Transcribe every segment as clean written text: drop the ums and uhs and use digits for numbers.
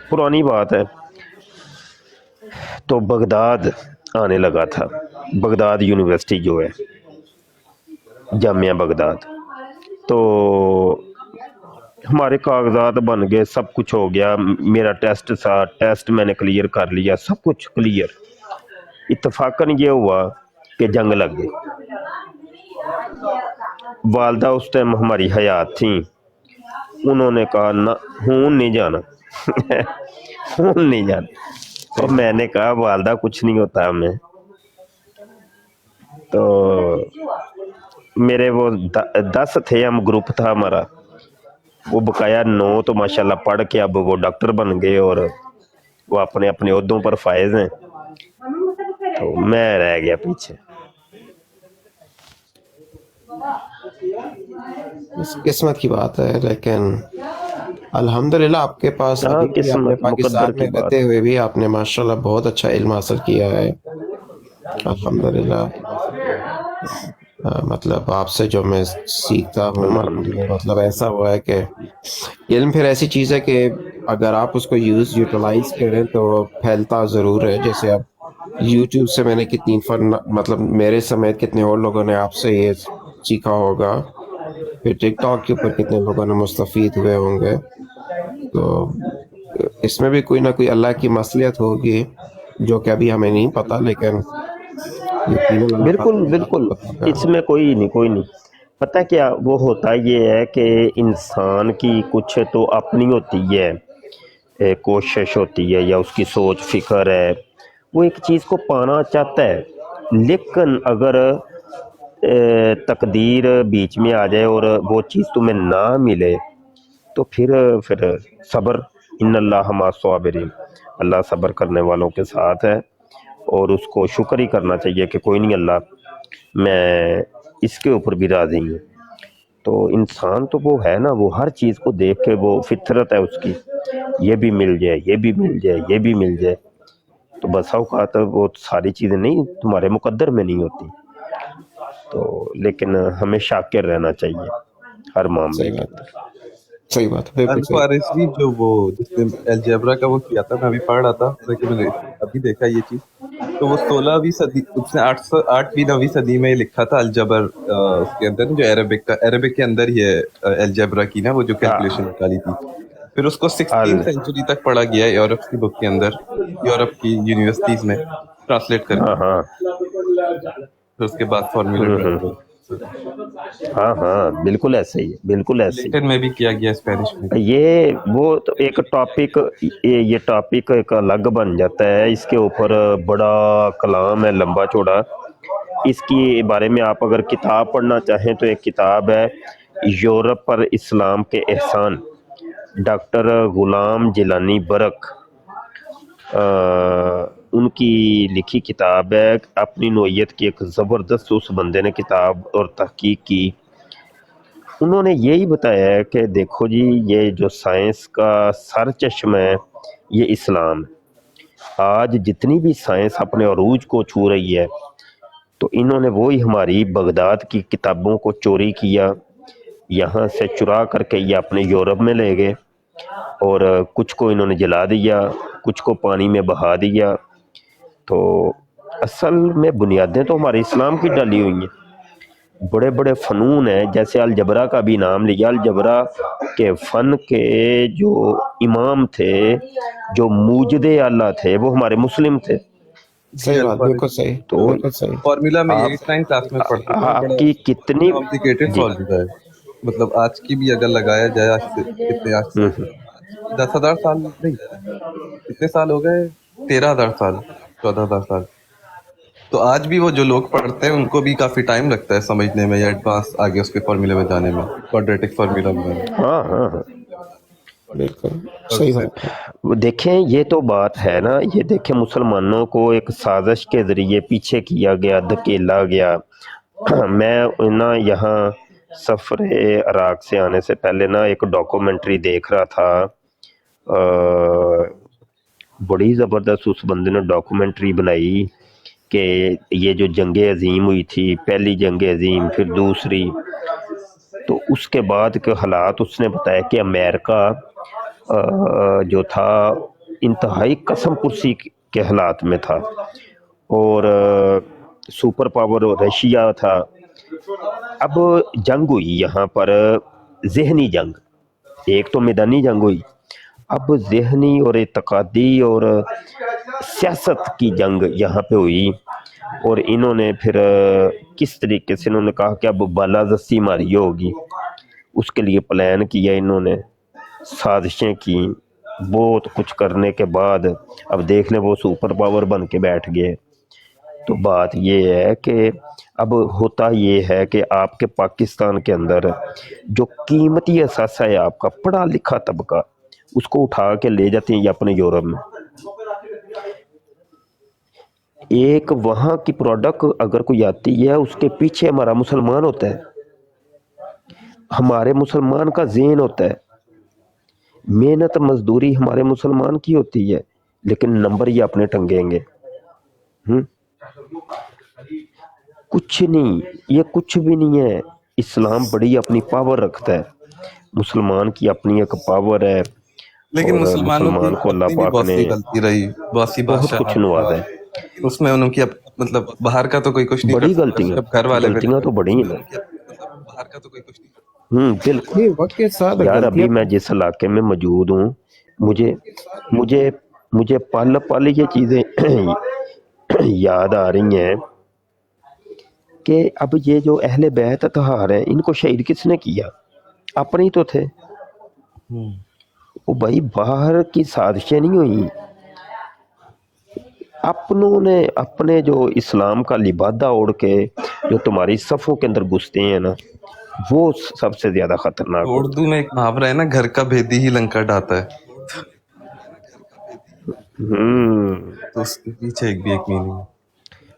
پرانی بات ہے، تو بغداد آنے لگا تھا، بغداد یونیورسٹی جو ہے، جامعہ بغداد، تو ہمارے کاغذات بن گئے، سب کچھ ہو گیا، میرا ٹیسٹ تھا، ٹیسٹ میں نے کلیئر کر لیا، سب کچھ کلیئر۔ اتفاقاً یہ ہوا کہ جنگ لگ گئی۔ والدہ اس ٹائم ہماری حیات تھیں، انہوں نے کہا نہ، ہون نہیں جانا ہون نہیں جانا، اور میں نے کہا والدہ کچھ نہیں ہوتا ہمیں۔ تو میرے وہ 10 تھے، ہم گروپ تھا ہمارا، وہ بقایا 9 تو ماشاءاللہ پڑھ کے اب وہ ڈاکٹر بن گئے اور وہ اپنے اپنے عہدوں پر فائز ہیں، تو میں رہ گیا پیچھے۔ قسمت کی بات ہے، لیکن الحمدللہ آپ کے پاس ہاں، ابھی بھی، آپ نے قسمت مقدر پاکستان کی میں بات۔ رہتے ہوئے بھی آپ نے ماشاءاللہ بہت اچھا علم حاصل کیا ہے، الحمدللہ۔ مطلب آپ سے جو میں سیکھتا ہوں، الحمدللہ۔ مطلب ایسا ہوا ہے کہ علم پھر ایسی چیز ہے کہ اگر آپ اس کو یوٹیلائز کریں تو پھیلتا ضرور ہے۔ جیسے اب یوٹیوب سے میں نے کتنی مطلب میرے سمیت کتنے اور لوگوں نے آپ سے یہ سیکھا ہوگا، پھر ٹک ٹاک کے اوپر کتنے لوگوں نے مستفید ہوئے ہوں گے، تو اس میں بھی کوئی نہ کوئی اللہ کی مصلحت ہوگی جو کہ ابھی ہمیں نہیں پتہ، لیکن یقیناً اللہ بالکل تعالیٰ بالکل، کو پتہ ہے۔ اس میں کوئی نہیں۔ پتہ کیا وہ ہوتا یہ ہے کہ انسان کی کچھ تو اپنی ہوتی ہے، کوشش ہوتی ہے یا اس کی سوچ فکر ہے، وہ ایک چیز کو پانا چاہتا ہے، لیکن اگر تقدیر بیچ میں آ جائے اور وہ چیز تمہیں نہ ملے تو پھر صبر، ان اللہ مع الصابرین، اللہ صبر کرنے والوں کے ساتھ ہے، اور اس کو شکر ہی کرنا چاہیے کہ کوئی نہیں اللہ، میں اس کے اوپر بھی راضی ہوں۔ تو انسان تو وہ ہے نا، وہ ہر چیز کو دیکھ کے، وہ فطرت ہے اس کی، یہ بھی مل جائے، یہ بھی مل جائے، یہ بھی مل جائے، تو بسا اوقات وہ ساری چیزیں نہیں تمہارے مقدر میں نہیں ہوتی، تو لیکن ہمیں شاکر رہنا چاہیے ہر معاملے صحیح کے بات ہے، اندر۔ صحیح بات ہے، بالکل صحیح۔ الخوارزمی جو وہ جس نے الجبرا کا وہ کیا تھا، میں ابھی پڑھ رہا تھا لیکن میں نے ابھی دیکھا یہ چیز، تو وہ 16ویں صدی، اس نے 8ویں 9ویں صدی میں لکھا تھا الجبر، اس کے اندر جو عربک کے اندر ہی ہے الجبرا کی نا وہ جو کیلکولیشن نکالی تھی، پھر اس کو 16 سینچری تک پڑھا گیا ہے یورپ کی بک کے اندر، یورپ کی یونیورسٹیز میں ٹرانسلیٹ کر کے، ہاں ہاں، پھر اس کے بعد فارمولا ڈرائیو، ہاں ہاں، بالکل ایسے ہی، بالکل ایسے لیٹن میں بھی کیا گیا، اسپینش میں بھی۔ ہی۔ یہ وہ تو ایک ٹاپک، یہ ٹاپک ایک الگ بن جاتا ہے، اس کے اوپر بڑا کلام ہے لمبا چوڑا، اس کی بارے میں آپ اگر کتاب پڑھنا چاہیں تو ایک کتاب ہے یورپ پر اسلام کے احسان، ڈاکٹر غلام جیلانی برق، ان کی لکھی کتاب ہے، اپنی نوعیت کی ایک زبردست اس بندے نے کتاب اور تحقیق کی۔ انہوں نے یہی بتایا ہے کہ دیکھو جی، یہ جو سائنس کا سر چشمہ ہے یہ اسلام ہے، آج جتنی بھی سائنس اپنے عروج کو چھو رہی ہے، تو انہوں نے وہی ہماری بغداد کی کتابوں کو چوری کیا، یہاں سے چرا کر کے یہ اپنے یورپ میں لے گئے، اور کچھ کو انہوں نے جلا دیا، کچھ کو پانی میں بہا دیا، تو اصل میں بنیادیں تو ہمارے اسلام کی ڈالی ہوئی ہیں۔ بڑے بڑے فنون ہیں، جیسے الجبرا کا بھی نام لیا، الجبرا کے فن کے جو امام تھے، جو موجد اعلیٰ تھے، وہ ہمارے مسلم تھے۔ جی صحیح بات، بالکل صحیح، تو بالکل صحیح۔ فارمولا میں آپ یہ 9 کلاس میں پڑھتا تھا، آپ بڑا کی کتنی، کمپلیکیٹڈ جی، فارمولا ہے، مطلب آج کی بھی اگر لگایا جائے، آج سے کتنے، آج سے 10,000 سال نہیں، کتنے سال ہو گئے، 13,000 سال، 14,000 سال، تو آج بھی وہ جو لوگ پڑھتے ہیں ان کو بھی کافی ٹائم لگتا ہے سمجھنے میں یا ایڈوانس آگے اس کے فارمولے میں جانے میں، کوڈریٹک فارمولا میں جانے ہاں ہاں ہاں، بالکل صحیح میں۔ بات ہے۔ وہ دیکھیں، یہ تو بات ہے نا، یہ دیکھیں مسلمانوں کو ایک سازش کے ذریعے پیچھے کیا گیا، دھکیلا گیا۔ میں نا یہاں سفر عراق سے آنے سے پہلے نا ایک ڈاکومنٹری دیکھ رہا تھا، بڑی زبردست اس بندے نے ڈاکومنٹری بنائی کہ یہ جو جنگ عظیم ہوئی تھی، پہلی جنگ عظیم، پھر دوسری، تو اس کے بعد کے حالات اس نے بتایا کہ امریکہ جو تھا انتہائی قسم پرسی کے حالات میں تھا، اور سپر پاور رشیا تھا. اب جنگ ہوئی یہاں پر، ذہنی جنگ. ایک تو میدانی جنگ ہوئی، اب ذہنی اور اعتقادی اور سیاست کی جنگ یہاں پہ ہوئی. اور انہوں نے پھر کس طریقے سے انہوں نے کہا کہ اب بالادستی ماری ہوگی، اس کے لیے پلان کیا انہوں نے، سازشیں کی، بہت کچھ کرنے کے بعد اب دیکھ لیں وہ سپر پاور بن کے بیٹھ گئے. تو بات یہ ہے کہ اب ہوتا یہ ہے کہ آپ کے پاکستان کے اندر جو قیمتی اثاثہ ہے آپ کا پڑھا لکھا طبقہ، اس کو اٹھا کے لے جاتے ہیں یہ اپنے یورپ میں. ایک وہاں کی پروڈکٹ اگر کوئی آتی ہے اس کے پیچھے ہمارا مسلمان ہوتا ہے، ہمارے مسلمان کا ذہن ہوتا ہے، محنت مزدوری ہمارے مسلمان کی ہوتی ہے، لیکن نمبر یہ اپنے ٹنگیں گے. کچھ نہیں، یہ کچھ بھی نہیں ہے. اسلام بڑی اپنی پاور رکھتا ہے، مسلمان کی اپنی ایک پاور ہے، لیکن اور مسلمانوں کی مسلمان کو اللہ اپنی بھی پاک بہت نے سی غلطی رہی، بہت سی بہت کچھ بادشاہت نوازا کا، ہے. اس میں ان کی مطلب باہر کا تو کوئی کچھ نہیں کر بڑی سکتا، غلطیاں، جب گھر والے بھی نہیں غلطیاں تو کرتے بڑی اس ہیں میں نا. ان کی مطلب باہر کا تو کوئی کچھ نہیں کر بالکل. نہیں، وقت کے ساتھ یار ابھی غلطیاں میں جس علاقے میں موجود ہوں، مجھے مجھے مجھے پل پل یہ چیزیں یاد آ رہی ہیں کہ اب یہ جو اہل بیت اطہار ہیں، ان کو شہید کس نے کیا؟ اپنے ہی تو تھے. وہ بھائی باہر کی سازشیں نہیں ہوئی، اپنوں نے اپنے جو اسلام کا لبادہ اوڑھ کے جو تمہاری صفوں کے اندر گھستے ہیں نا، وہ سب سے زیادہ خطرناک تو ہوتا اردو میں ایک محاورہ ہے نا، گھر کا بھیدی ہی لنکا ڈھاتا ہے، ہے. تو اس کے پیچھے ایک بھی ایک میننگ ہے.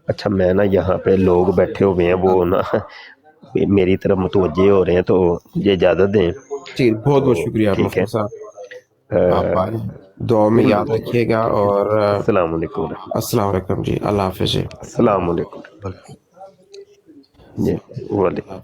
اچھا میں نا یہاں پہ لوگ بیٹھے ہوئے ہیں، وہ نا میری طرف متوجہ ہو رہے ہیں، تو مجھے اجازت دیں. جی، بہت بہت تو شکریہ ٹھیک ہے، مفتی صاحب. آپ آئے، دعا میں یاد رکھیے گا، اور السلام علیکم. السلام علیکم جی. اللہ حافظ جی. السلام علیکم جی. وعلیکم.